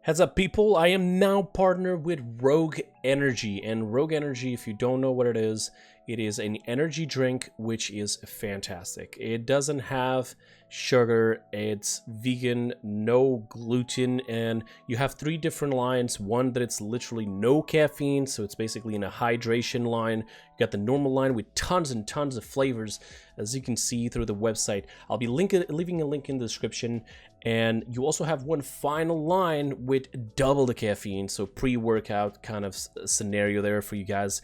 Heads up, people, I am now partnered with Rogue Energy. And Rogue Energy, if you don't know what it is an energy drink which is fantastic. It doesn't have sugar, it's vegan, no gluten, and you have 3 different lines. One that it's literally no caffeine, so it's basically in a hydration line. You got the normal line with tons and tons of flavors, as you can see through the website. I'll be leaving a link in the description. And you also have one final line with double the caffeine, so pre-workout kind of scenario there for you guys.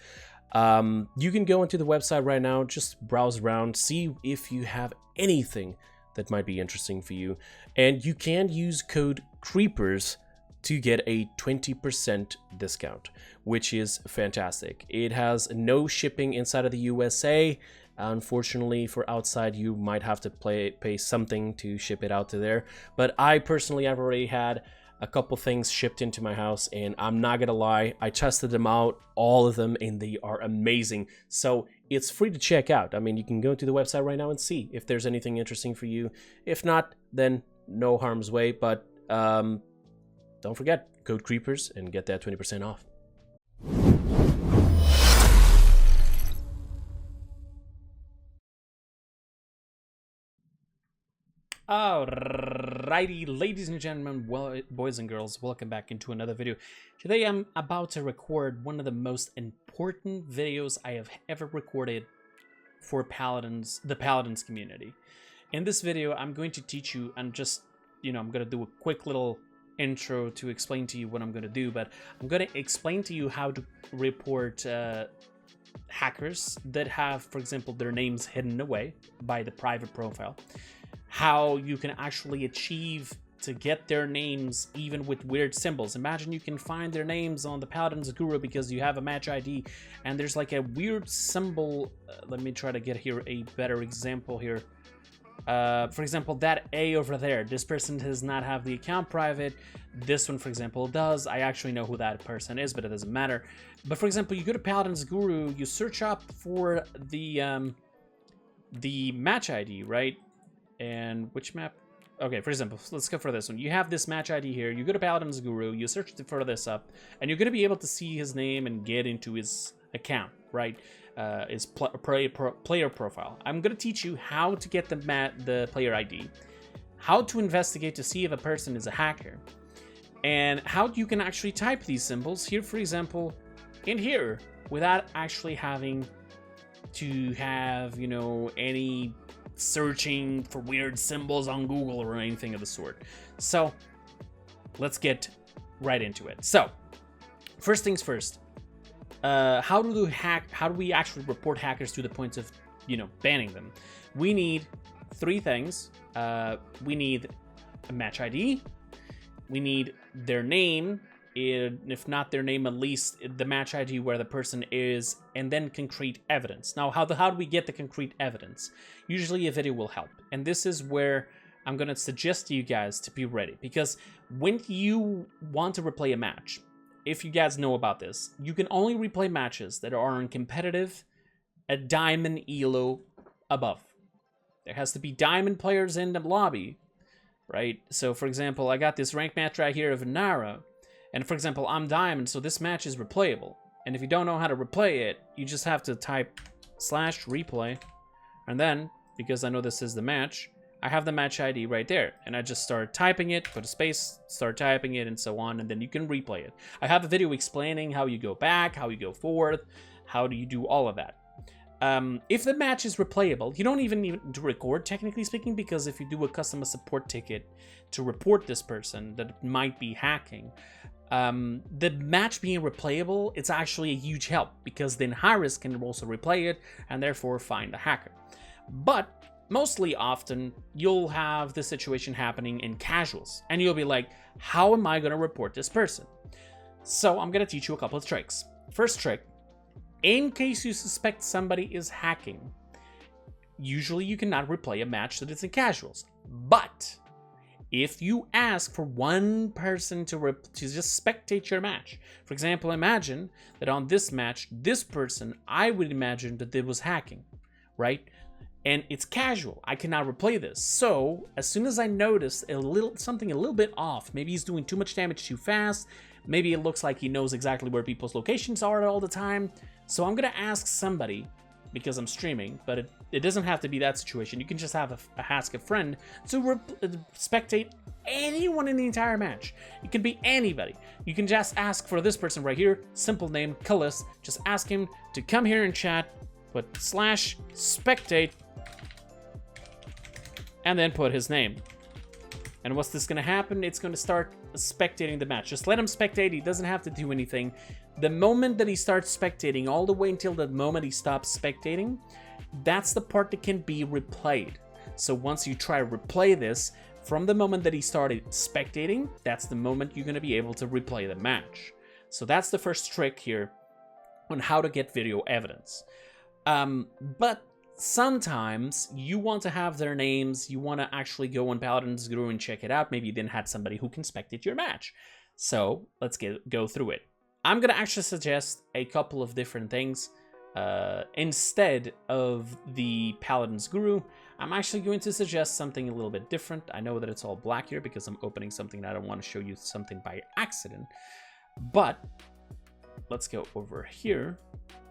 You can go into the website right now, just browse around, see if you have anything that might be interesting for you. And you can use code Kreepers to get a 20% discount, which is fantastic. It has no shipping inside of the USA. Unfortunately, for outside, you might have to pay something to ship it out to there. But I personally have already had a couple things shipped into my house, and I'm not gonna lie, I tested them out, all of them, and they are amazing. So it's free to check out. I mean, you can go to the website right now and see if there's anything interesting for you. If not, then no harm's way. But don't forget, code Kreepers and get that 20% off. Alrighty, ladies and gentlemen, boys and girls, welcome back into another video. Today I'm about to record one of the most important videos I have ever recorded for Paladins, the Paladins community. In this video, I'm going to teach you, and just, I'm going to do a quick little intro to explain to you what I'm going to do, but I'm going to explain to you how to report hackers that have, for example, their names hidden away by the private profile. How you can actually achieve to get their names even with weird symbols. Imagine you can find their names on the Paladins Guru because you have a match ID and there's like a weird symbol. Let me try to get here a better example here. For example, that A over there, this person does not have the account private. This one, for example, does. I actually know who that person is, but it doesn't matter. But for example, you go to Paladins Guru, you search up for the match ID, right? And which map? Okay, for example, let's go for this one. You have this match ID here. You go to Paladins Guru, you search for this up, and you're going to be able to see his name and get into his account, right? His player profile. I'm going to teach you how to get the player ID, how to investigate to see if a person is a hacker, and how you can actually type these symbols here, for example, in here, without actually having to have, any searching for weird symbols on Google or anything of the sort. So let's get right into it. So first things first, how do we actually report hackers to the point of banning them? We need 3 things. We need a match ID, we need their name, if not their name, at least the match ID where the person is, and then concrete evidence. Now, how do we get the concrete evidence? Usually a video will help, and this is where I'm going to suggest to you guys to be ready, because when you want to replay a match, if you guys know about this, you can only replay matches that are in competitive, a diamond elo above. There has to be diamond players in the lobby, right? So, for example, I got this ranked match right here of Nara. And for example, I'm diamond, so this match is replayable. And if you don't know how to replay it, you just have to type /replay. And then, because I know this is the match, I have the match ID right there. And I just start typing it, put a space, start typing it, and so on. And then you can replay it. I have a video explaining how you go back, how you go forward, how do you do all of that. If the match is replayable, you don't even need to record, technically speaking, because if you do a customer support ticket to report this person that might be hacking, the match being replayable, it's actually a huge help, because then high-risk can also replay it and therefore find the hacker. But mostly often, you'll have this situation happening in casuals, and you'll be like, how am I going to report this person? So I'm going to teach you a couple of tricks. First trick, in case you suspect somebody is hacking, usually you cannot replay a match that is in casuals. But if you ask for one person to just spectate your match, for example, imagine that on this match, this person, I would imagine that they was hacking, right? and it's casual. I cannot replay this. So as soon as I notice something a little bit off, maybe he's doing too much damage too fast, maybe it looks like he knows exactly where people's locations are all the time. So I'm gonna ask somebody, because I'm streaming, but it doesn't have to be that situation. You can just have ask a friend to spectate anyone in the entire match. It can be anybody. You can just ask for this person right here, simple name, Cullis. Just ask him to come here and chat, put /spectate, and then put his name. And what's this gonna happen? It's gonna start spectating the match. Just let him spectate. He doesn't have to do anything. The moment that he starts spectating, all the way until the moment he stops spectating, that's the part that can be replayed. So once you try to replay this, from the moment that he started spectating, that's the moment you're gonna be able to replay the match. So that's the first trick here on how to get video evidence. But sometimes you want to have their names, you want to actually go on Paladins Guru and check it out. Maybe you didn't have somebody who can spectate your match. So let's go through it. I'm going to actually suggest a couple of different things. Instead of the Paladins Guru, I'm actually going to suggest something a little bit different. I know that it's all black here because I'm opening something and I don't want to show you something by accident. But let's go over here.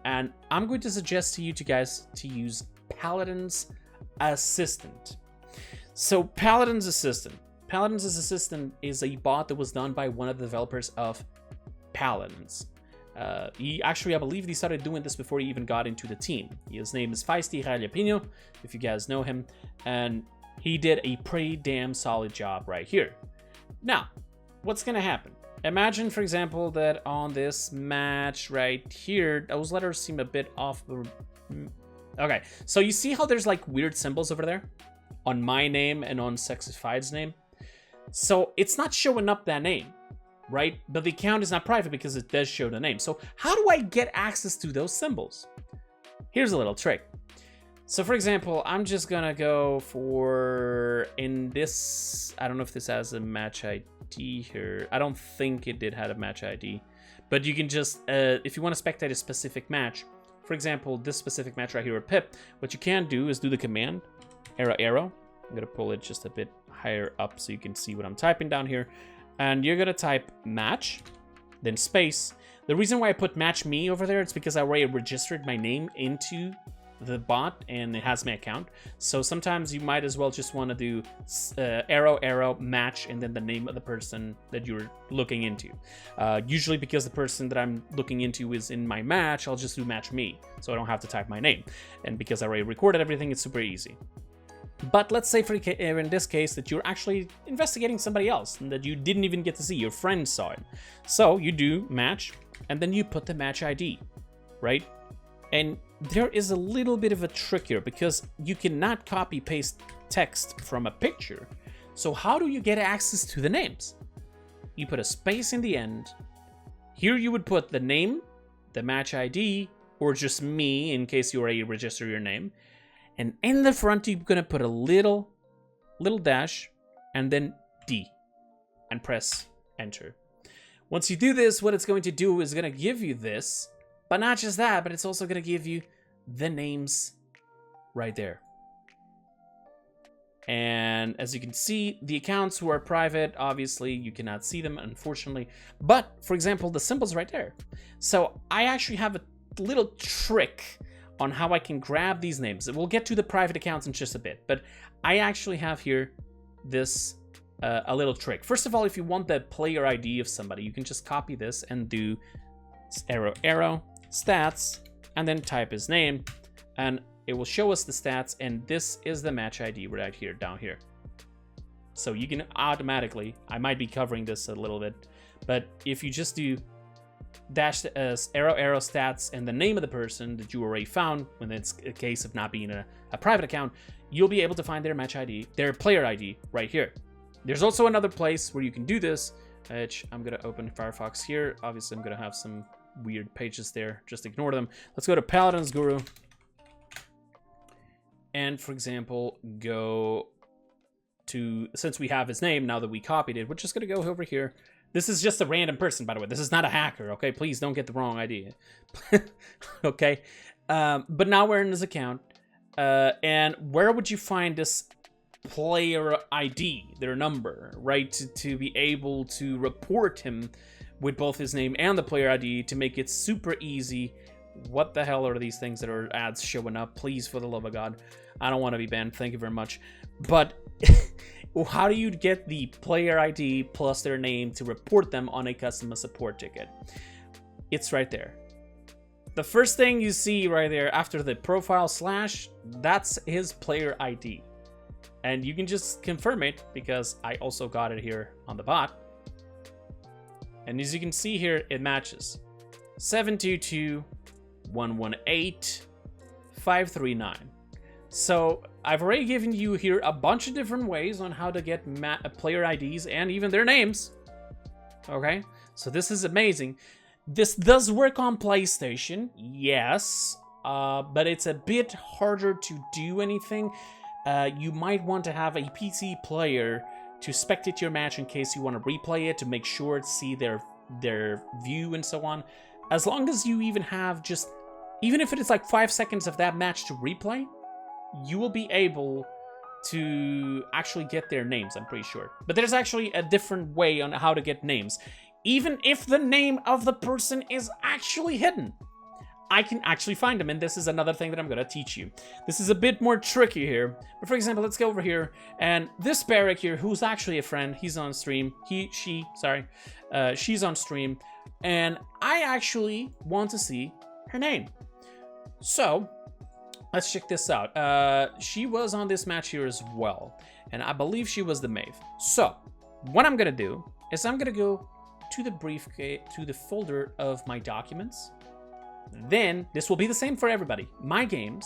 And I'm going to suggest to you guys to use Paladins Assistant. So Paladins Assistant is a bot that was done by one of the developers of Paladins. He actually, I believe he started doing this before he even got into the team. His name is Feisty Jalapeno, if you guys know him, and he did a pretty damn solid job right here. Now, what's gonna happen? Imagine, for example, that on this match right here, those letters seem a bit off. Okay, so you see how there's like weird symbols over there on my name and on Sexified's name? So it's not showing up that name, right? But the account is not private because it does show the name. So how do I get access to those symbols? Here's a little trick. So for example, I'm just gonna go for, in this, I don't know if this has a match ID here. I don't think it did have a match ID, but you can just, if you want to spectate a specific match, for example, this specific match right here with Pip, what you can do is do the command, arrow. I'm gonna pull it just a bit higher up so you can see what I'm typing down here. And you're gonna type match, then space. The reason why I put match me over there, it's because I already registered my name into the bot and it has my account. So sometimes you might as well just want to do arrow match and then the name of the person that you're looking into. Usually because the person that I'm looking into is in my match, I'll just do match me, so I don't have to type my name. And because I already recorded everything, it's super easy. But let's say in this case that you're actually investigating somebody else and that you didn't even get to see, your friend saw it. So you do match and then you put the match ID, right? And there is a little bit of a trick here because you cannot copy paste text from a picture. So how do you get access to the names? You put a space in the end. Here you would put the name, the match ID, or just me in case you already register your name. And in the front, you're gonna put a little dash and then D and press enter. Once you do this, what it's going to do is gonna give you this, but not just that, but it's also gonna give you the names right there. And as you can see, the accounts who are private, obviously you cannot see them, unfortunately. But for example, the symbols right there. So I actually have a little trick on how I can grab these names. We'll get to the private accounts in just a bit, but I actually have here this a little trick. First of all, if you want the player ID of somebody, you can just copy this and do arrow stats and then type his name and it will show us the stats, and this is the match ID right here, down here. So you can automatically, I might be covering this a little bit, but if you just do dash arrow stats and the name of the person that you already found, when it's a case of not being a private account, you'll be able to find their match ID, their player ID right here. There's also another place where you can do this, which I'm gonna open Firefox here. Obviously I'm gonna have some weird pages there, just ignore them. Let's go to Paladins Guru. And for example, go to, since we have his name, now that we copied it, we're just gonna go over here. This is just a random person, by the way. This is not a hacker, okay? Please don't get the wrong idea. Okay? But now we're in his account. And where would you find this player ID, their number, right? To be able to report him with both his name and the player ID to make it super easy. What the hell are these things that are ads showing up? Please, for the love of God. I don't want to be banned. Thank you very much. But how do you get the player ID plus their name to report them on a customer support ticket? It's right there. The first thing you see right there after the profile slash, that's his player ID. And you can just confirm it because I also got it here on the bot. And as you can see here, it matches. 722-118-539. So I've already given you here a bunch of different ways on how to get player IDs and even their names. Okay, so this is amazing. This does work on PlayStation, yes, but it's a bit harder to do anything. You might want to have a PC player to spectate your match in case you want to replay it to make sure to see their view and so on. As long as you even have even if it is like 5 seconds of that match to replay, you will be able to actually get their names, I'm pretty sure. But there's actually a different way on how to get names. Even if the name of the person is actually hidden, I can actually find them, and this is another thing that I'm gonna teach you. This is a bit more tricky here, but for example, let's go over here, and this Barrack here, who's actually a friend, he's on stream, she's on stream, and I actually want to see her name. So, let's check this out. She was on this match here as well, and I believe she was the Maeve. So, what I'm gonna do is I'm gonna go to the briefcase, to the folder of my documents. Then, this will be the same for everybody. My games,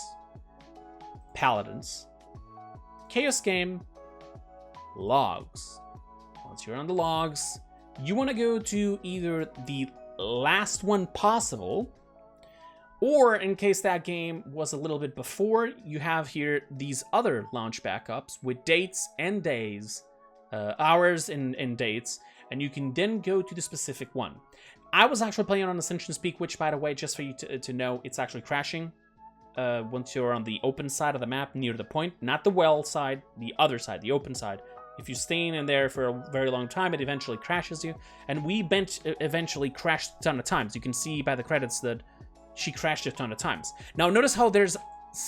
Paladins, Chaos Game, Logs. Once you're on the logs, you want to go to either the last one possible, or in case that game was a little bit before, you have here these other launch backups with dates and days, hours and dates, and you can then go to the specific one. I was actually playing on Ascension's Peak, which, by the way, just for you to know, it's actually crashing once you're on the open side of the map near the point. Not the well side, the other side, the open side. If you're staying in there for a very long time, it eventually crashes you. And we eventually crashed a ton of times. You can see by the credits that she crashed a ton of times. Now, notice how there's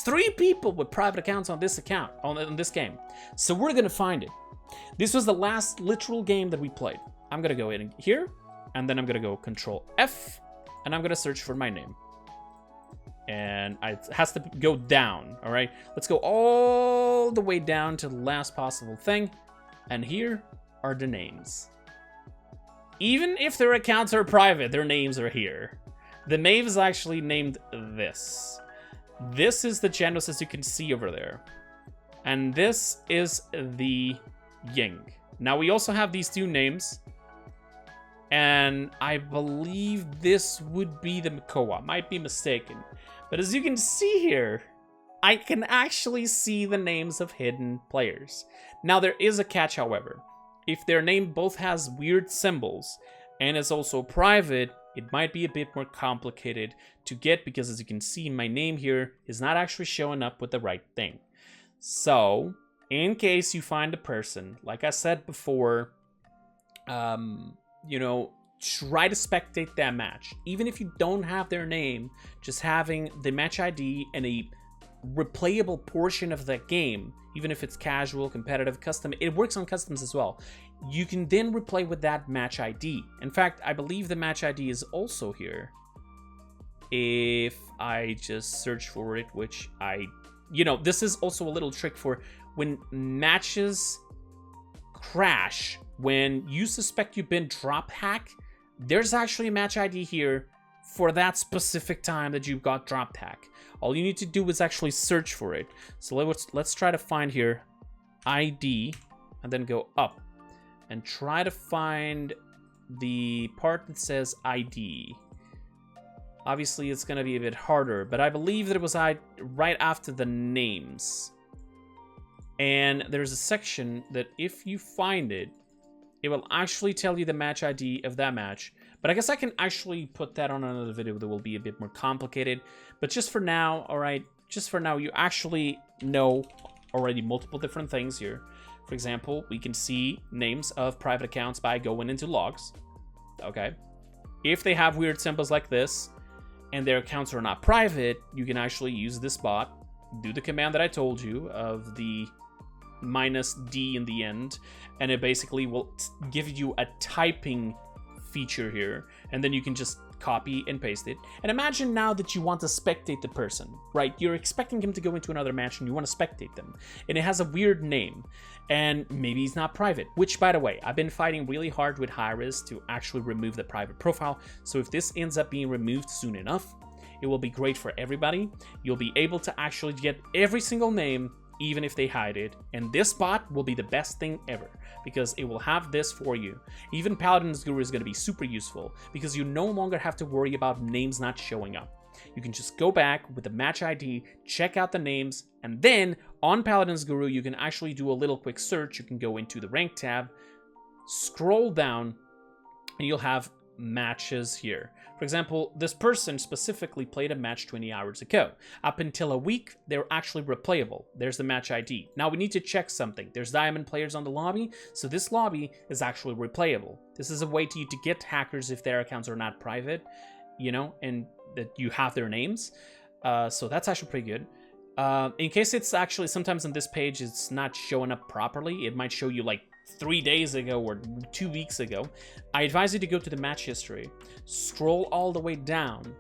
3 people with private accounts on this account, on this game. So we're going to find it. This was the last literal game that we played. I'm going to go in here. And then I'm going to go Control F, and I'm going to search for my name. And it has to go down, all right? Let's go all the way down to the last possible thing. And here are the names. Even if their accounts are private, their names are here. The Maeve is actually named this. This is the Genos, as you can see over there. And this is the Ying. Now, we also have these 2 names. And I believe this would be the Makoa. Might be mistaken. But as you can see here, I can actually see the names of hidden players. Now, there is a catch, however. If their name both has weird symbols and is also private, it might be a bit more complicated to get, because as you can see, my name here is not actually showing up with the right thing. So, in case you find a person, like I said before, you know, try to spectate that match. Even if you don't have their name, just having the match ID and a replayable portion of that game, even if it's casual, competitive, custom, it works on customs as well. You can then replay with that match ID. In fact, I believe the match ID is also here. If I just search for it, which you know, this is also a little trick for when matches crash. When you suspect you've been drop hacked, there's actually a match ID here for that specific time that you got drop hacked. All you need to do is actually search for it. So let's try to find here ID and then go up and try to find the part that says ID. Obviously, it's going to be a bit harder, but I believe that it was right after the names. And there's a section that if you find it, it will actually tell you the match ID of that match. But I guess I can actually put that on another video that will be a bit more complicated. But just for now, all right, just for now, you actually know already multiple different things here. For example, we can see names of private accounts by going into logs. Okay. If they have weird symbols like this and their accounts are not private, you can actually use this bot, do the command that I told you of the -D in the end, and it basically will give you a typing feature here, and then you can just copy and paste it. And imagine now that you want to spectate the person, right? You're expecting him to go into another match and you want to spectate them, and it has a weird name, and maybe he's not private, which, by the way, I've been fighting really hard with Hi-Rez to actually remove the private profile. So if this ends up being removed soon enough, it will be great for everybody. You'll be able to actually get every single name, even if they hide it, and this bot will be the best thing ever because it will have this for you. Even Paladins Guru is going to be super useful because you no longer have to worry about names not showing up. You can just go back with the match ID, check out the names, and then on Paladins Guru you can actually do a little quick search. You can go into the rank tab, scroll down, and you'll have matches here. For example, this person specifically played a match 20 hours ago. Up until a week, they're actually replayable. There's the match ID. Now we need to check something. There's diamond players on the lobby, so this lobby is actually replayable. This is a way to get hackers if their accounts are not private, you know, and that you have their names. So that's actually pretty good. In case it's actually sometimes on this page it's not showing up properly, it might show you like 3 days ago or 2 weeks ago. I advise you to go to the match history, scroll all the way down,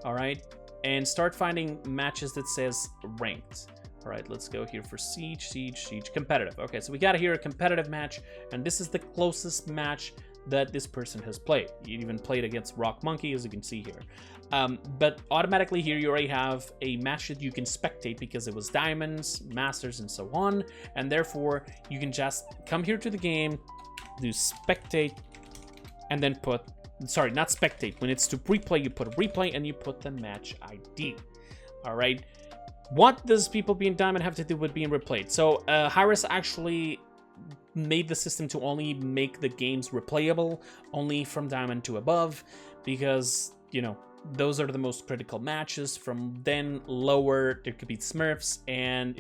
all right, and start finding matches that says ranked. All right, let's go here for siege, competitive. Okay, so we got here a competitive match, and this is the closest match that this person has played. You even played against Rock Monkey, as you can see here. But automatically here you already have a match that you can spectate because it was diamonds, masters, and so on. And therefore you can just come here to the game, do spectate, and then put, sorry, not spectate. When it's to replay, you put replay and you put the match ID. All right. What does people being diamond have to do with being replayed? So Hi-Rez actually made the system to only make the games replayable only from diamond to above because, you know, those are the most critical matches. From then lower, there could be Smurfs, and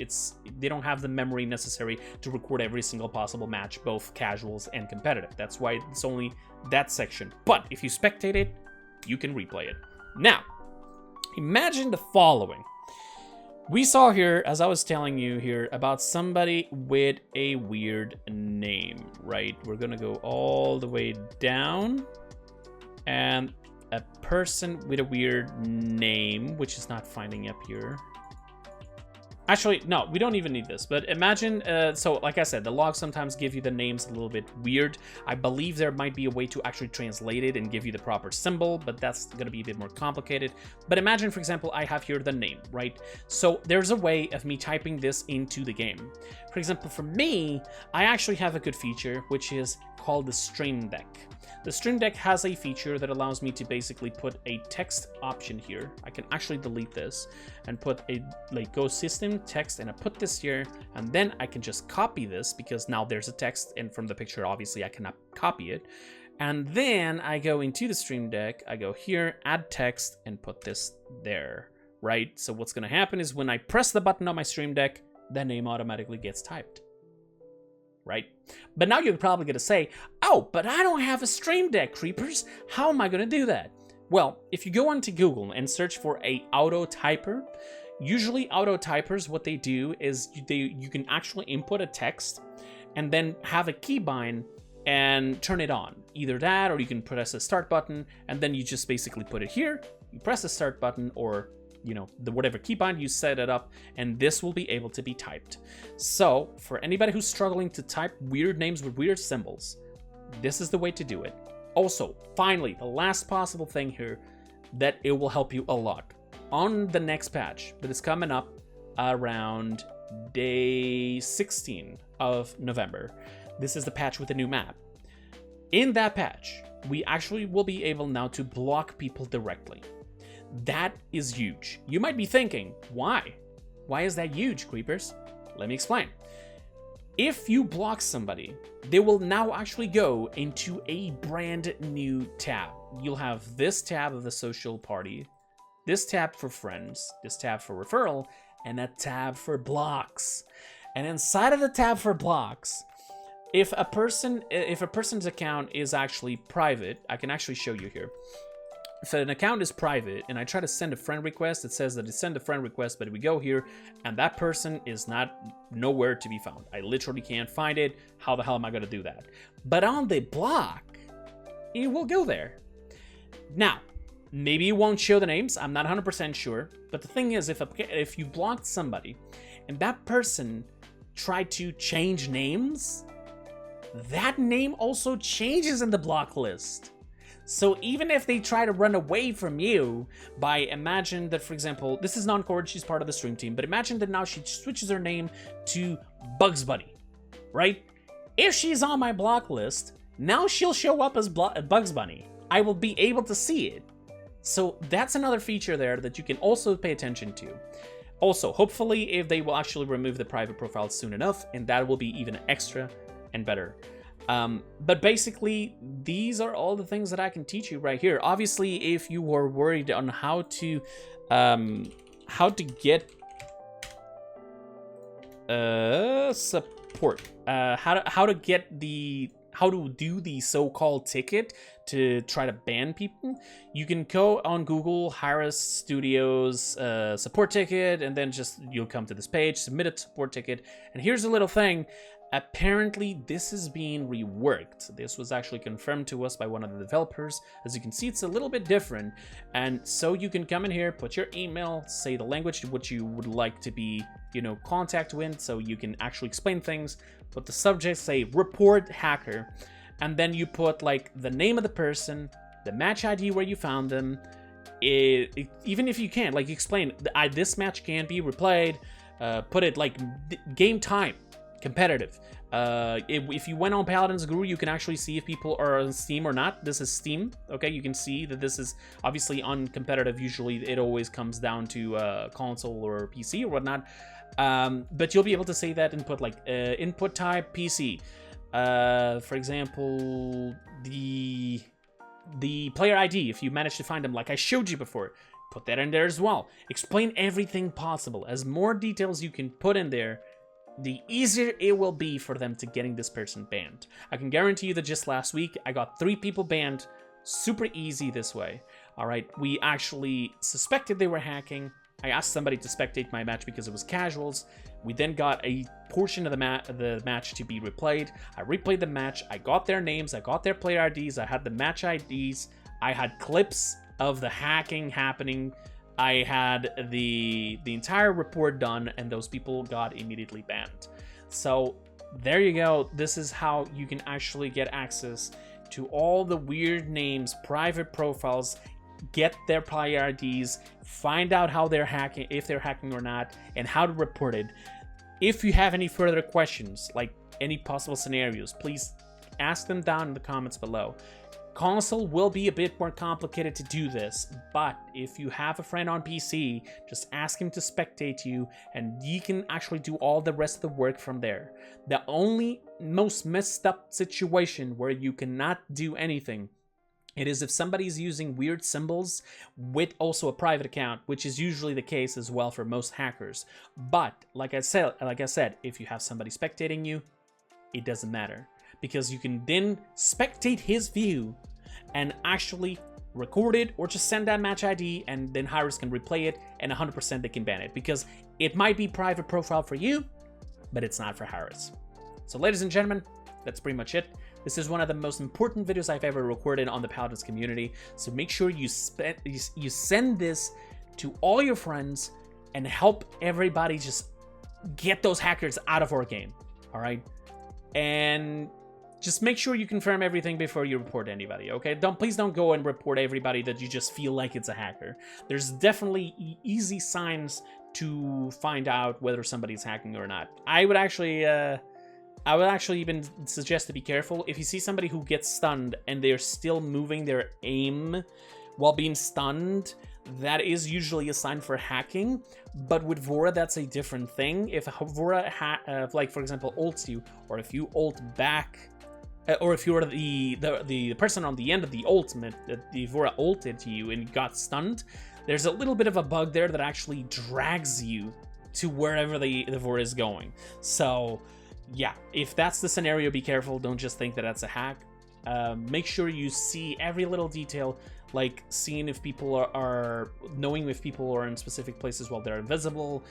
they don't have the memory necessary to record every single possible match, both casuals and competitive. That's why it's only that section. But if you spectate it, you can replay it. Now, imagine the following. We saw here, as I was telling you here, about somebody with a weird name, right? We're gonna go all the way down, and a person with a weird name, which is not finding up here. Actually, no, we don't even need this, but imagine, so like I said, the logs sometimes give you the names a little bit weird. I believe there might be a way to actually translate it and give you the proper symbol, but that's going to be a bit more complicated. But imagine, for example, I have here the name, right? So there's a way of me typing this into the game. For example, for me, I actually have a good feature, which is called the Stream Deck. The Stream Deck has a feature that allows me to basically put a text option here. I can actually delete this and put a like go system text, and I put this here, and then I can just copy this because now there's a text, and from the picture obviously I cannot copy it. And then I go into the Stream Deck, I go here, add text, and put this there, right? So what's gonna happen is when I press the button on my Stream Deck, the name automatically gets typed. Right? But now you're probably going to say, oh, but I don't have a Stream Deck, Kreepers. How am I going to do that? Well, if you go onto Google and search for a auto typer, usually auto typers, what they do is you can actually input a text and then have a keybind and turn it on. Either that, or you can press the start button, and then you just basically put it here. You press the start button, or you know, whatever keybind you set it up, and this will be able to be typed. So for anybody who's struggling to type weird names with weird symbols, this is the way to do it. Also, finally, the last possible thing here that it will help you a lot. On the next patch that is coming up around day 16 of November, this is the patch with the new map. In that patch, we actually will be able now to block people directly. That is huge. You might be thinking, why? Why is that huge, Kreepers? Let me explain. If you block somebody, they will now actually go into a brand new tab. You'll have this tab of the social party, this tab for friends, this tab for referral, and a tab for blocks. And inside of the tab for blocks, if a person's account is actually private, I can actually show you here. If an account is private and I try to send a friend request, it says that it sent a friend request, but we go here and that person is nowhere to be found. I literally can't find it. How the hell am I going to do that? But on the block, it will go there. Now, maybe it won't show the names. I'm not 100% sure. But the thing is, if you blocked somebody and that person tried to change names, that name also changes in the block list. So even if they try to run away from you by, imagine that, for example, this is non-cord, she's part of the stream team, but imagine that now she switches her name to Bugs Bunny, right? If she's on my block list, now she'll show up as Bugs Bunny. I will be able to see it. So that's another feature there that you can also pay attention to. Also, hopefully, if they will actually remove the private profiles soon enough, and that will be even extra and better. But basically, these are all the things that I can teach you right here. Obviously, if you were worried on how to get support, how to do the so-called ticket to try to ban people, you can go on Google, Harris Studios support ticket, and then you'll come to this page, submit a support ticket, and here's a little thing. Apparently, this is being reworked. This was actually confirmed to us by one of the developers. As you can see, it's a little bit different. And so you can come in here, put your email, say the language which you would like to be, contact with, so you can actually explain things. Put the subject, say report hacker, and then you put like the name of the person, the match ID where you found them. Even if you can't, like, explain this match can't be replayed. Put it like game time. Competitive. If you went on Paladins Guru, you can actually see if people are on Steam or not. This is Steam. Okay, you can see that this is obviously on competitive. Usually it always comes down to console or PC or whatnot. But you'll be able to say that and put like input type PC. For example, the player ID, if you manage to find them like I showed you before, put that in there as well. Explain everything possible. As more details you can put in there, the easier it will be for them to getting this person banned. I can guarantee you that just last week, I got 3 people banned. Super easy this way. All right, we actually suspected they were hacking. I asked somebody to spectate my match because it was casuals. We then got a portion of the match to be replayed. I replayed the match. I got their names. I got their player IDs. I had the match IDs. I had clips of the hacking happening. I had the entire report done, and those people got immediately banned. So there you go. This is how you can actually get access to all the weird names, private profiles, get their player IDs, find out how they're hacking, if they're hacking or not, and how to report it. If you have any further questions, like any possible scenarios, please ask them down in the comments below. Console will be a bit more complicated to do this, but if you have a friend on PC, just ask him to spectate you, and you can actually do all the rest of the work from there. The only most messed up situation where you cannot do anything, it is if somebody's using weird symbols with also a private account, which is usually the case as well for most hackers. But like I said, if you have somebody spectating you, it doesn't matter, because you can then spectate his view and actually record it, or just send that match ID, and then Harris can replay it, and 100% they can ban it, because it might be private profile for you, but it's not for Harris. So ladies and gentlemen, that's pretty much it. This is one of the most important videos I've ever recorded on the Paladins community, so make sure you send this to all your friends and help everybody just get those hackers out of our game, all right? And just make sure you confirm everything before you report anybody, okay? Please don't go and report everybody that you just feel like it's a hacker. There's definitely easy signs to find out whether somebody's hacking or not. I would actually even suggest to be careful. If you see somebody who gets stunned and they're still moving their aim while being stunned, that is usually a sign for hacking. But with Vora, that's a different thing. If Vora, like for example, ults you, or if you ult back or if you're the person on the end of the ultimate, that the Vora ulted you and got stunned, there's a little bit of a bug there that actually drags you to wherever the Vora is going. So yeah, if that's the scenario, be careful. Don't just think that that's a hack. Make sure you see every little detail, like seeing if people are knowing if people are in specific places while they're invisible,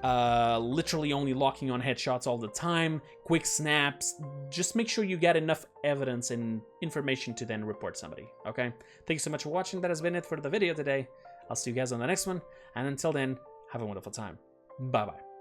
literally only locking on headshots all the time, quick snaps. Just make sure you get enough evidence and information to then report somebody, okay? Thank you so much for watching. That has been it for the video today. I'll see you guys on the next one, and until then, have a wonderful time. Bye-bye.